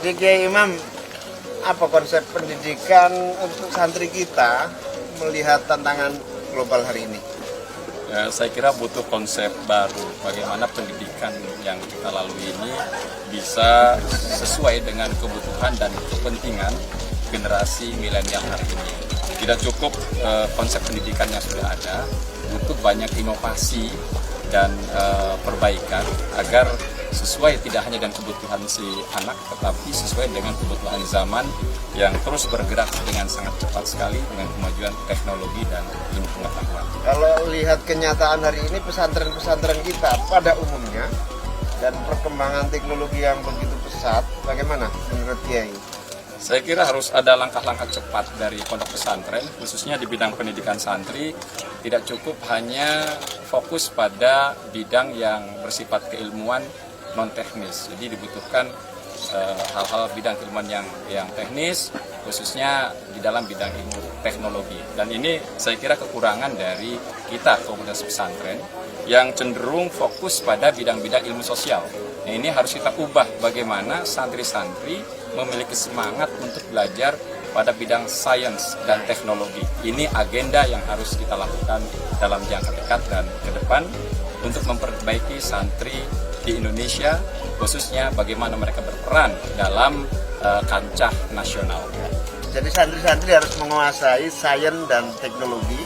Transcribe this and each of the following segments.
Jadi Kiai Imam, apa konsep pendidikan untuk santri kita melihat tantangan global hari ini? Saya kira butuh konsep baru bagaimana pendidikan yang kita lalui ini bisa sesuai dengan kebutuhan dan kepentingan generasi milenial hari ini. Tidak cukup konsep pendidikan yang sudah ada, butuh banyak inovasi dan perbaikan agar sesuai tidak hanya dengan kebutuhan si anak, tetapi sesuai dengan kebutuhan zaman yang terus bergerak dengan sangat cepat sekali dengan kemajuan teknologi dan ilmu pengetahuan. Kalau lihat kenyataan hari ini, pesantren-pesantren kita pada umumnya dan perkembangan teknologi yang begitu pesat, bagaimana menurut Kiai? Saya kira harus ada langkah-langkah cepat dari pondok pesantren, khususnya di bidang pendidikan santri. Tidak cukup hanya fokus pada bidang yang bersifat keilmuan non-teknis. Jadi dibutuhkan hal-hal bidang keilmuan yang teknis, khususnya di dalam bidang ilmu teknologi. Dan ini saya kira kekurangan dari kita komunitas pesantren yang cenderung fokus pada bidang-bidang ilmu sosial. Nah, ini harus kita ubah bagaimana santri-santri memiliki semangat untuk belajar pada bidang sains dan teknologi. Ini agenda yang harus kita lakukan dalam jangka dekat dan ke depan untuk memperbaiki santri di Indonesia, khususnya bagaimana mereka berperan dalam kancah nasional. Jadi santri-santri harus menguasai sains dan teknologi,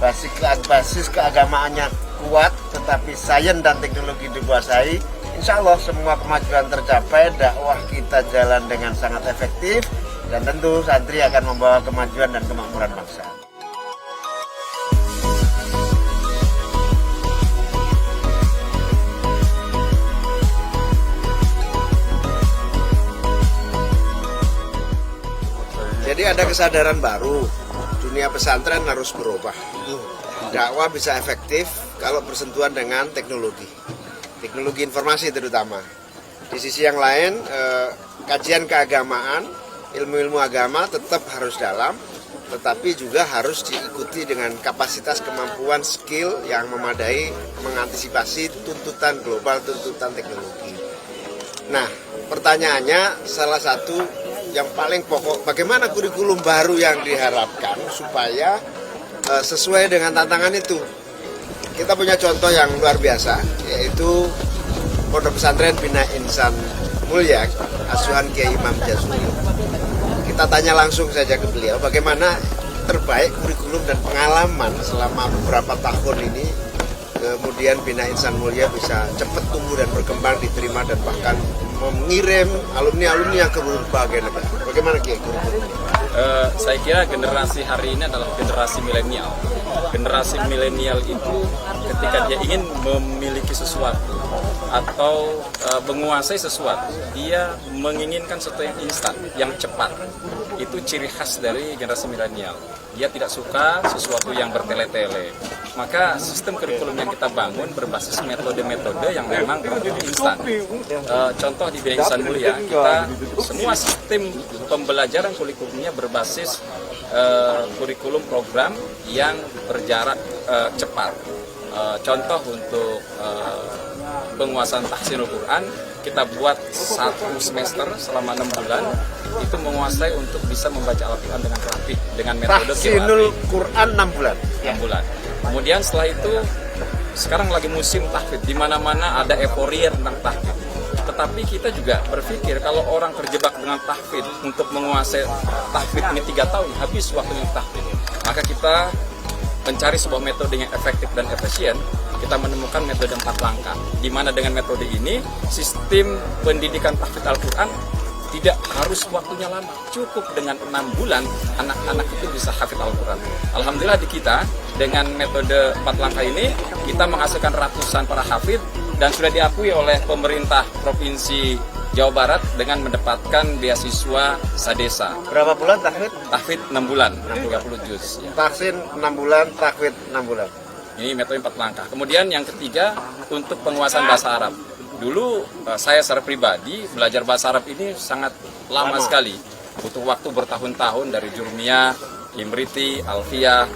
basis keagamaannya kuat, tetapi sains dan teknologi dikuasai. Insya Allah semua kemajuan tercapai, dakwah kita jalan dengan sangat efektif, dan tentu santri akan membawa kemajuan dan kemakmuran bangsa. Jadi ada kesadaran baru, dunia pesantren harus berubah. Dakwah bisa efektif kalau bersentuhan dengan teknologi informasi terutama. Di sisi yang lain, kajian keagamaan, ilmu-ilmu agama tetap harus dalam, tetapi juga harus diikuti dengan kapasitas, kemampuan, skill yang memadai mengantisipasi tuntutan global, tuntutan teknologi. Nah, pertanyaannya salah satu yang paling pokok, bagaimana kurikulum baru yang diharapkan supaya sesuai dengan tantangan itu. Kita punya contoh yang luar biasa, yaitu Pondok Pesantren Bina Insan Mulia, asuhan Kiai Imam Jazuli. Kita tanya langsung saja ke beliau, bagaimana terbaik kurikulum dan pengalaman selama beberapa tahun ini, kemudian Bina Insan Mulia bisa cepat tumbuh dan berkembang, diterima dan bahkan mengirim alumni-alumni yang ke berbagai negara. Bagaimana Kiai kurikulum? Saya kira generasi hari ini adalah generasi milenial. Generasi milenial itu ketika dia ingin memiliki sesuatu atau menguasai sesuatu, dia menginginkan sesuatu yang instan, yang cepat. Itu ciri khas dari generasi milenial. Dia tidak suka sesuatu yang bertele-tele. Maka sistem kurikulum yang kita bangun berbasis metode-metode yang memang berbeda instan. Contoh di Bina Insan Mulia, kita semua sistem pembelajaran kurikulumnya berbasis kurikulum program yang berjarak cepat. Contoh untuk penguasaan tahsinul Quran, kita buat 1 semester selama 6 bulan itu menguasai untuk bisa membaca Al-Quran dengan rapih dengan metode tahsinul Quran 6 bulan. 6 bulan. Kemudian setelah itu sekarang lagi musim tahfidz, di mana-mana ada euforia tentang tahfidz. Tetapi kita juga berpikir kalau orang terjebak dengan tahfidz untuk menguasai tahfidz ini 3 tahun, habis waktunya tahfidz. Maka kita mencari sebuah metode yang efektif dan efisien. Kita menemukan metode 4 langkah, di mana dengan metode ini sistem pendidikan tahfidz Al-Quran tidak harus waktunya lama, cukup dengan 6 bulan anak-anak itu bisa hafidz Al-Quran. Alhamdulillah di kita dengan metode 4 langkah ini kita menghasilkan ratusan para hafidz dan sudah diakui oleh pemerintah Provinsi Jawa Barat dengan mendapatkan beasiswa Sadesa. Berapa bulan tahfidz? Tahfidz 6 bulan, 30 juz. Ya. Tahsin 6 bulan, tahfidz 6 bulan. Ini metode 4 langkah. Kemudian yang ketiga untuk penguasaan bahasa Arab. Dulu saya secara pribadi belajar bahasa Arab ini sangat lama sekali. Butuh waktu bertahun-tahun dari Jurmiyah, Imriti, Alfiyah.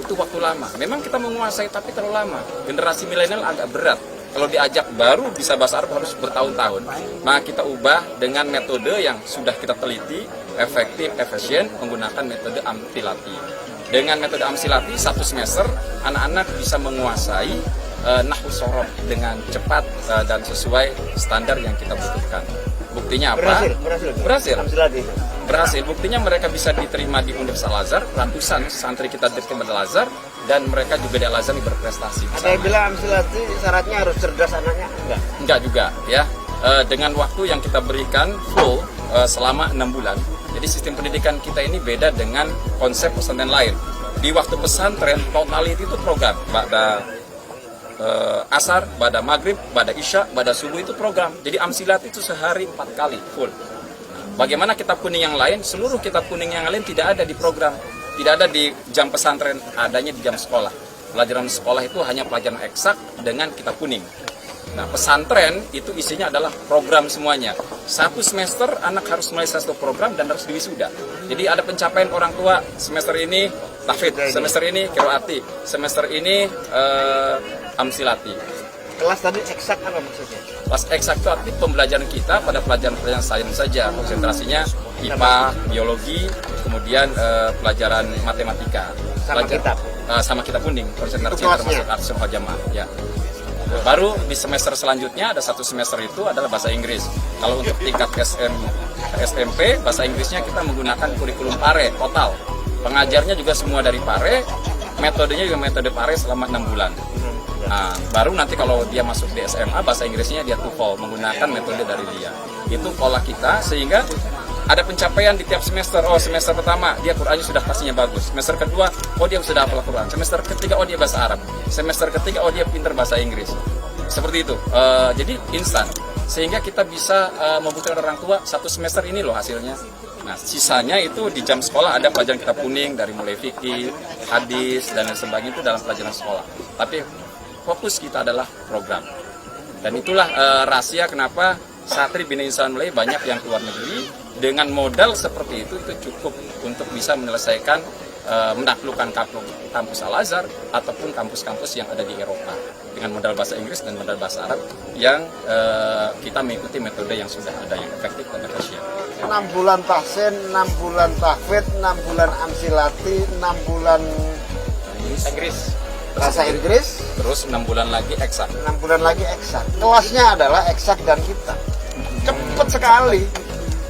Itu waktu lama. Memang kita menguasai tapi terlalu lama. Generasi milenial agak berat. Kalau diajak baru bisa bahasa Arab harus bertahun-tahun. Maka kita ubah dengan metode yang sudah kita teliti, efektif, efisien, menggunakan metode amsilati. Dengan metode amsilati, 1 semester anak-anak bisa menguasai nahwu sorof dengan cepat dan sesuai standar yang kita butuhkan. Buktinya apa? Berhasil. Berhasil. Buktinya mereka bisa diterima di Universitas Al-Azhar, ratusan santri kita diterima di Al-Azhar, dan mereka juga di Al-Azhar berprestasi. Ada yang bilang amsilati syaratnya harus cerdas anaknya? Enggak juga ya. Dengan waktu yang kita berikan full selama 6 bulan. Jadi sistem pendidikan kita ini beda dengan konsep pesantren lain. Di waktu pesantren totality itu program. Asar, pada maghrib, pada isya, pada subuh itu program. Jadi amsilat itu sehari 4 kali full. Bagaimana kitab kuning yang lain? Seluruh kitab kuning yang lain tidak ada di program, tidak ada di jam pesantren, adanya di jam sekolah. Pelajaran sekolah itu hanya pelajaran eksak dengan kitab kuning. Nah, pesantren itu isinya adalah program semuanya. 1 semester anak harus menyelesaikan satu program dan harus diwisuda. Jadi ada pencapaian orang tua semester ini tahfidz, semester ini qiraati, semester ini amsilati. Kelas tadi eksak apa maksudnya? Kelas eksak itu arti pembelajaran kita pada pelajaran-pelajaran sains saja. Konsentrasinya IPA, biologi, kemudian pelajaran matematika. Sama kitab? Sama kitab kuning, konsentrasinya termasuk artisul jamaah. Ya. Baru di semester selanjutnya ada 1 semester itu adalah bahasa Inggris. Kalau untuk tingkat SMP, bahasa Inggrisnya kita menggunakan kurikulum PARE total. Pengajarnya juga semua dari PARE, metodenya juga metode PARE selama 6 bulan. Nah, baru nanti kalau dia masuk di SMA, bahasa Inggrisnya dia TOEFL, menggunakan metode dari dia. Itu pola kita, sehingga ada pencapaian di tiap semester. Oh, semester pertama dia Qur'annya sudah pastinya bagus. Semester kedua, oh dia sudah hafal Qur'an. Semester ketiga, oh dia bahasa Arab. Semester ketiga, oh dia pintar bahasa Inggris. Seperti itu. Jadi instan. Sehingga kita bisa membuktikan orang tua 1 semester ini loh hasilnya. Nah, sisanya itu di jam sekolah ada pelajaran kitab kuning dari mulai fikih, hadis dan lain sebagainya itu dalam pelajaran sekolah. Tapi fokus kita adalah program. Dan itulah rahasia kenapa santri Bina Insan Malaya banyak yang keluar negeri. Dengan modal seperti itu cukup untuk bisa menyelesaikan menaklukkan kampus Al-Azhar ataupun kampus-kampus yang ada di Eropa dengan modal bahasa Inggris dan modal bahasa Arab yang kita mengikuti metode yang sudah ada yang efektif dan efisien. 6 bulan tahsin, 6 bulan tahfidz, 6 bulan amsilati, 6 bulan Inggris. bahasa Inggris, Terus 6 bulan lagi eksak. 6 bulan lagi eksak. Kelasnya adalah eksak dan kitab. Cepat sekali.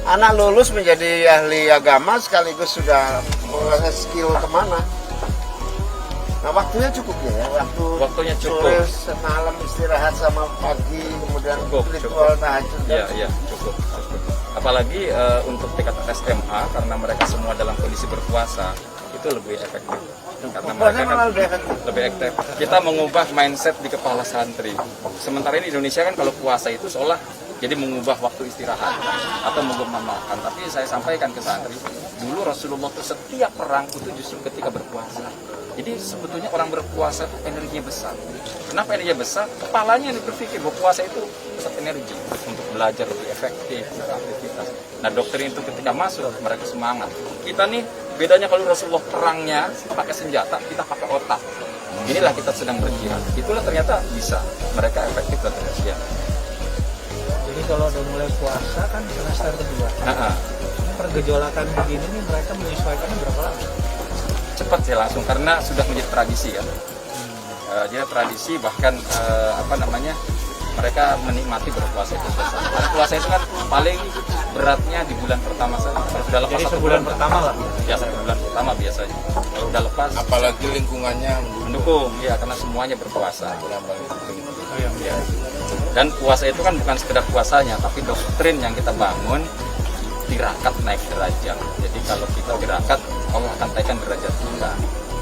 Anak lulus menjadi ahli agama sekaligus sudah menguasai skill kemana. Nah, waktunya cukup ya, Waktunya cukup. Sore, malam istirahat sama pagi, kemudian ritual tahajud. Iya, cukup. Apalagi untuk tingkat SMA, karena mereka semua dalam kondisi berpuasa, itu lebih efektif. Karena mereka kan lebih efektif. Kita mengubah mindset di kepala santri. Sementara ini Indonesia kan kalau puasa itu seolah jadi mengubah waktu istirahat atau mengubah makan. Tapi saya sampaikan ke santri, dulu Rasulullah itu setiap perang itu justru ketika berpuasa. Jadi sebetulnya orang berpuasa itu energinya besar. Kenapa energinya besar? Kepalanya yang berpikir bahwa puasa itu pusat energi untuk belajar lebih efektif, beraktivitas. Nah, doktrin itu ketika masuk mereka semangat. Kita nih bedanya kalau Rasulullah perangnya pakai senjata, kita pakai otak. Inilah kita sedang berjihad. Itulah ternyata bisa mereka efektif dan efisien. Jadi kalau udah mulai puasa kan semester kedua. Pergejolakan begini nih mereka menyesuaikannya berapa lama? Cepat sih langsung karena sudah menjadi tradisi kan. Jadi tradisi bahkan mereka menikmati berpuasa itu selesai. Karena puasa itu kan paling beratnya di bulan pertama saja. Kalau sudah lepas jadi satu sebulan pertama lah. Ya, 1 bulan pertama biasanya. Kalau udah lepas, apalagi lingkungannya mendukung, ya karena semuanya berpuasa. Ya. Dan puasa itu kan bukan sekedar puasanya, tapi doktrin yang kita bangun tirakat naik derajat. Jadi kalau kita tirakat, Allah akan naikkan derajat kita.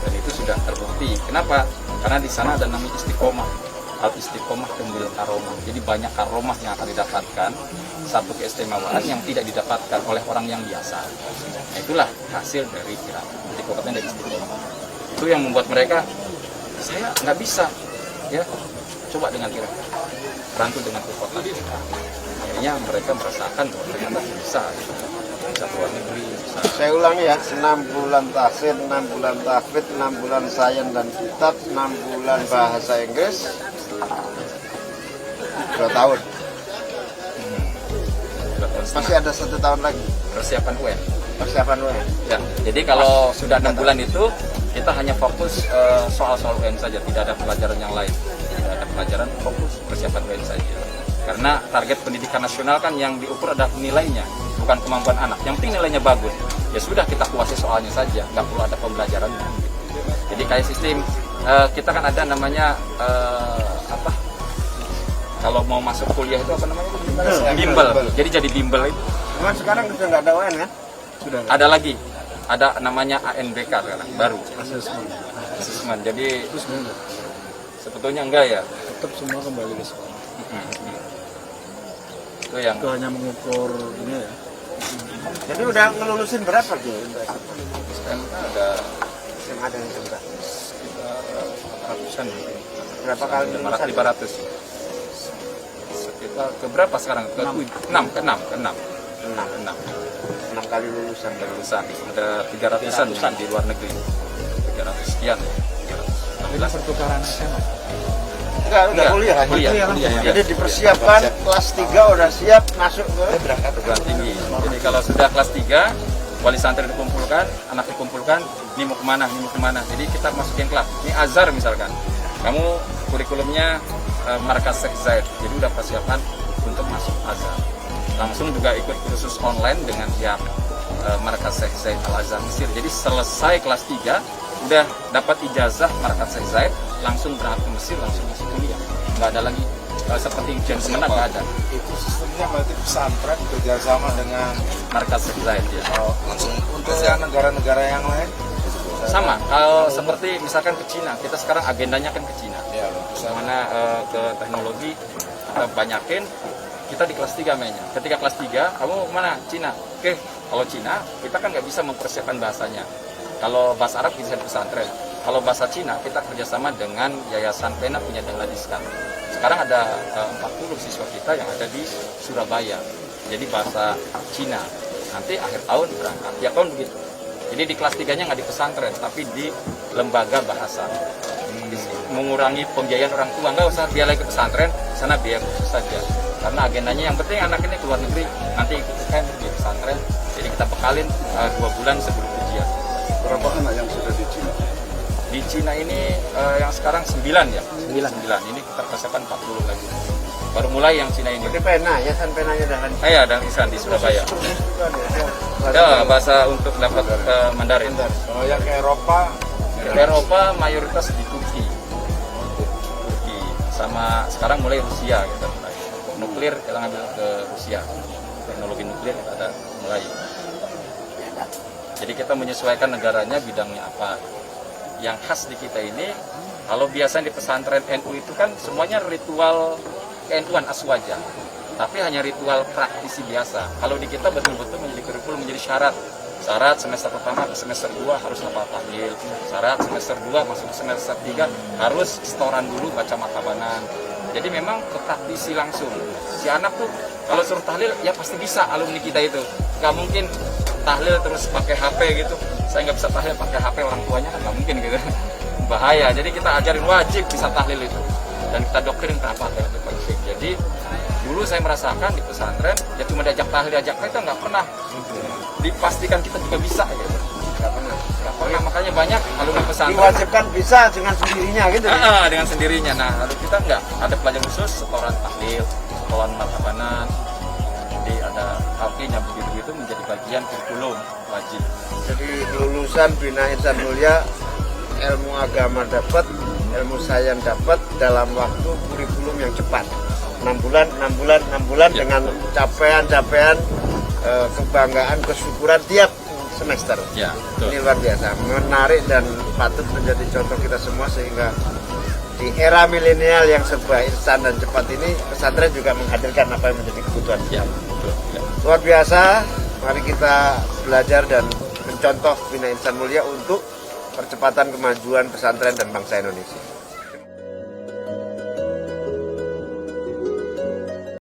Dan itu sudah terbukti. Kenapa? Karena di sana ada namanya istiqomah. Al-istiqomah tembil karomah. Jadi banyak karomah yang akan didapatkan, satu keistimewaan yang tidak didapatkan oleh orang yang biasa. Nah, itulah hasil dari tirakat. Jadi kokotnya dari istiqomah. Itu yang membuat mereka, saya nggak bisa, ya coba dengan tirakat. Rangkul dengan kekuatan. Akhirnya mereka merasakan bahwa ternyata bisa keluar negeri. Bisa. Saya ulangi ya, 6 bulan tahsin, 6 bulan tahfidz, 6 bulan sains dan kitab, 6 bulan bahasa Inggris, 2 tahun. 2 tahun setengah. Masih ada 1 tahun lagi Persiapan UN. persiapan UN. Ya, jadi kalau sudah 6 bulan itu kita hanya fokus soal-soal UN saja, tidak ada pelajaran yang lain. Tidak ada pelajaran, fokus persiapan UN saja. Karena target pendidikan nasional kan yang diukur adalah nilainya, bukan kemampuan anak. Yang penting nilainya bagus. Ya sudah, kita kuasai soalnya saja, nggak perlu ada pembelajarannya. Jadi kayak sistem kita kan ada namanya apa? Kalau mau masuk kuliah itu apa namanya? Bimbel. Jadi jadi bimbel itu. Cuman sekarang sudah nggak ada UN kan? Sudah. Ada lagi, ada namanya ANBK sekarang baru. Asesmen. Jadi sebetulnya enggak ya. Tetap semua kembali ke sekolah. Itu yang Itu hanya mengukur ini ya. Jadi udah ngelulusin berapa tuh? kan ada Yang ada yang sudah. sekitar ratusan mungkin. Berapa kali lulusan? 500. Sekitar ke berapa sekarang? Ke 6, ke 6, ke 6. 6 kali lulusan. Lulusan. Ada 300-an di luar negeri. 300 sekian. Tapi itu pertukaran SMA. Enggak, kuliah. Kuliah. Jadi dipersiapkan kelas 3 udah siap masuk ke Perguruan tinggi. Jadi kalau sudah kelas 3, wali santri dikumpulkan, anak dikumpulkan, ini mau kemana, ini mau kemana. Jadi kita masukin kelas. Ini Azhar misalkan, kamu kurikulumnya Markas Syekh Zayed. Jadi udah persiapan untuk masuk Azhar. Langsung juga ikut kursus online dengan pihak Markas Syekh Zayed Al-Azhar Mesir. Jadi selesai kelas 3, udah dapat ijazah Markas Syekh Zayed, langsung berangkat ke Mesir, langsung masuk kuliah. Nggak ada lagi seperti ujian semenat, nggak ada. Itu sistemnya berarti pesantren bekerjasama dengan Markas Syekh Zayed ya. langsung untuk yang negara-negara yang lain. Sama, kalau seperti misalkan ke Cina, kita sekarang agendanya kan ke Cina. Ya, Mana ke teknologi, kita banyakin, kita di kelas 3 mainnya. Ketika kelas 3, kamu mana? Cina. Oke, kalau Cina, kita kan nggak bisa mempersiapkan bahasanya. Kalau bahasa Arab bisa di pesantren. Kalau bahasa Cina, kita kerjasama dengan Yayasan Pena punya Dahladiskan. Sekarang ada 40 siswa kita yang ada di Surabaya. Jadi bahasa Cina. Nanti akhir tahun berangkat. Tiap tahun begitu. Jadi di kelas 3-nya nggak di pesantren, tapi di lembaga bahasa. Mengurangi pembiayaan orang tua, nggak usah biaya lagi ke pesantren, sana biaya khusus saja. Karena agendanya yang penting anak ini keluar negeri, nanti ikut UN di pesantren. Jadi kita bekalin 2 bulan sebelum ujian. berapa anak yang sudah di Cina? Di Cina ini yang sekarang 9 ya. 9. Ini kita persiapan 40 lagi. Baru mulai yang Cina ini. Jadi pena, Yayasan Penanya dengan Dan Isan di Surabaya. Ya, bahasa untuk dapat Mandarin. Yang ke Eropa, Eropa mayoritas di Turki. Sama sekarang mulai Rusia kita mulai. Nuklir kita ngambil ke Rusia. Teknologi nuklir kita ada mulai. Jadi kita menyesuaikan negaranya bidangnya apa. Yang khas di kita ini, kalau biasanya di pesantren NU itu kan semuanya ritual ke-NU-an aswaja. Tapi hanya ritual praktisi biasa. Kalau di kita betul-betul menjadi kurikulum, menjadi syarat. Syarat semester pertama ke semester 2 harus hafal tahlil. Syarat semester 2 masuk ke semester 3 harus setoran dulu baca makabanan. Jadi memang ke praktisi langsung. Si anak tuh kalau suruh tahlil ya pasti bisa, alumni kita itu. Gak mungkin tahlil terus pakai HP gitu. Saya nggak bisa tahlil pakai HP orang tuanya kan nggak mungkin gitu. Bahaya. Jadi kita ajarin wajib bisa tahlil itu. Dan kita doktrin kenapa itu penting. Jadi dulu saya merasakan di pesantren ya cuma diajak tahlil, kita nggak pernah dipastikan kita juga bisa gitu. Nggak pernah. Makanya banyak alumni pesantren diwajibkan bisa dengan sendirinya gitu. dengan sendirinya. Nah, lalu kita nggak ada pelajaran khusus setoran tahlil, setoran markabanan. Jadi ada artinya begitu menjadi bagian kurikulum wajib. Jadi lulusan Bina Insan Mulia, ilmu agama dapat, ilmu sains dapat dalam waktu kurikulum yang cepat. 6 bulan Ya, dengan capaian-capaian kebanggaan, kesyukuran tiap semester. Ya, betul. Ini luar biasa, menarik dan patut menjadi contoh kita semua sehingga di era milenial yang serba instan dan cepat ini pesantren juga menghadirkan apa yang menjadi kebutuhan. Ya, betul. Ya. Luar biasa, mari kita belajar dan mencontoh Bina Insan Mulia untuk percepatan kemajuan pesantren dan bangsa Indonesia.